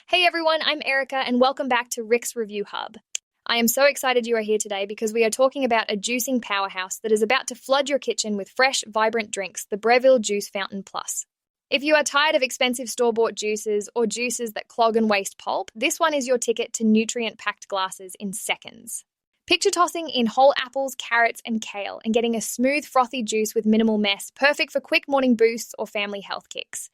Hey everyone, I'm Erica and welcome back to Rick's Review Hub. I am so excited you are here today because we are talking about a juicing powerhouse that is about to flood your kitchen with fresh, vibrant drinks, the Breville Juice Fountain Plus. If you are tired of expensive store-bought juices or juices that clog and waste pulp, this one is your ticket to nutrient-packed glasses in seconds. Picture tossing in whole apples, carrots, and kale and getting a smooth, frothy juice with minimal mess, perfect for quick morning boosts or family health kicks.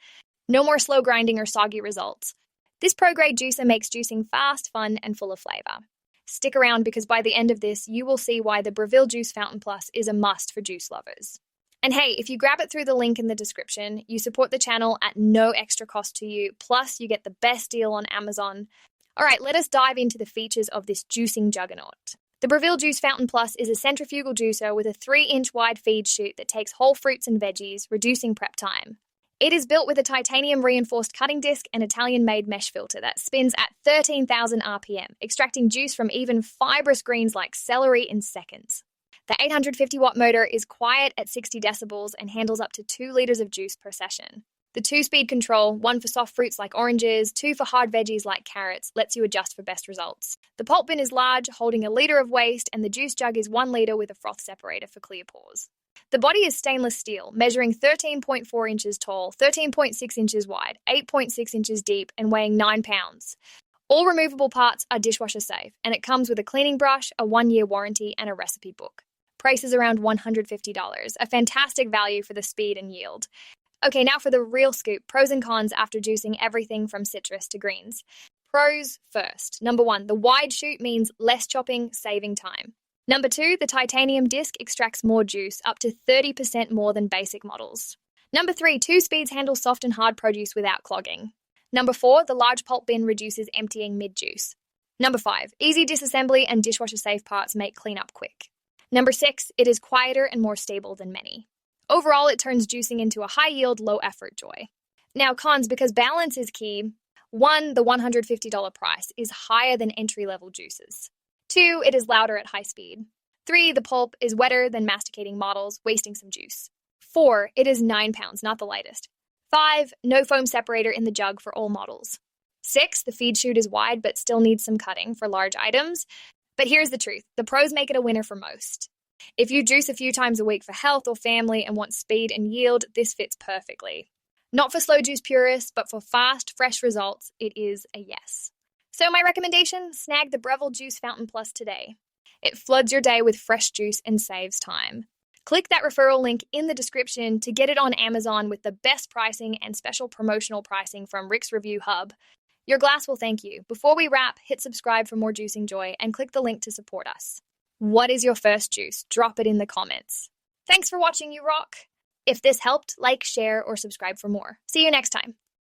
No more slow grinding or soggy results. This pro-grade juicer makes juicing fast, fun, and full of flavour. Stick around because by the end of this, you will see why the Breville Juice Fountain Plus is a must for juice lovers. And hey, if you grab it through the link in the description, you support the channel at no extra cost to you, plus you get the best deal on Amazon. Alright, let us dive into the features of this juicing juggernaut. The Breville Juice Fountain Plus is a centrifugal juicer with a 3-inch wide feed chute that takes whole fruits and veggies, reducing prep time. It is built with a titanium-reinforced cutting disc and Italian-made mesh filter that spins at 13,000 RPM, extracting juice from even fibrous greens like celery in seconds. The 850-watt motor is quiet at 60 decibels and handles up to 2 litres of juice per session. The 2-speed control, one for soft fruits like oranges, 2 for hard veggies like carrots, lets you adjust for best results. The pulp bin is large, holding a litre of waste, and the juice jug is 1 litre with a froth separator for clear pours. The body is stainless steel, measuring 13.4 inches tall, 13.6 inches wide, 8.6 inches deep, and weighing 9 pounds. All removable parts are dishwasher-safe, and it comes with a cleaning brush, a 1-year warranty, and a recipe book. Price is around $150, a fantastic value for the speed and yield. Okay, now for the real scoop, pros and cons after juicing everything from citrus to greens. Pros first. Number 1, the wide chute means less chopping, saving time. Number 2, the titanium disc extracts more juice, up to 30% more than basic models. Number 3, 2 speeds handle soft and hard produce without clogging. Number 4, the large pulp bin reduces emptying mid-juice. Number 5, easy disassembly and dishwasher-safe parts make cleanup quick. Number 6, it is quieter and more stable than many. Overall, it turns juicing into a high-yield, low-effort joy. Now, cons, because balance is key. 1, the $150 price is higher than entry-level juices. 2, it is louder at high speed. 3, the pulp is wetter than masticating models, wasting some juice. 4, it is 9 pounds, not the lightest. 5, no foam separator in the jug for all models. 6, the feed chute is wide but still needs some cutting for large items. But here's the truth, the pros make it a winner for most. If you juice a few times a week for health or family and want speed and yield, this fits perfectly. Not for slow juice purists, but for fast, fresh results, it is a yes. So my recommendation, snag the Breville Juice Fountain Plus today. It floods your day with fresh juice and saves time. Click that referral link in the description to get it on Amazon with the best pricing and special promotional pricing from Rick's Review Hub. Your glass will thank you. Before we wrap, hit subscribe for more juicing joy and click the link to support us. What is your first juice? Drop it in the comments. Thanks for watching, you rock! If this helped, like, share, or subscribe for more. See you next time.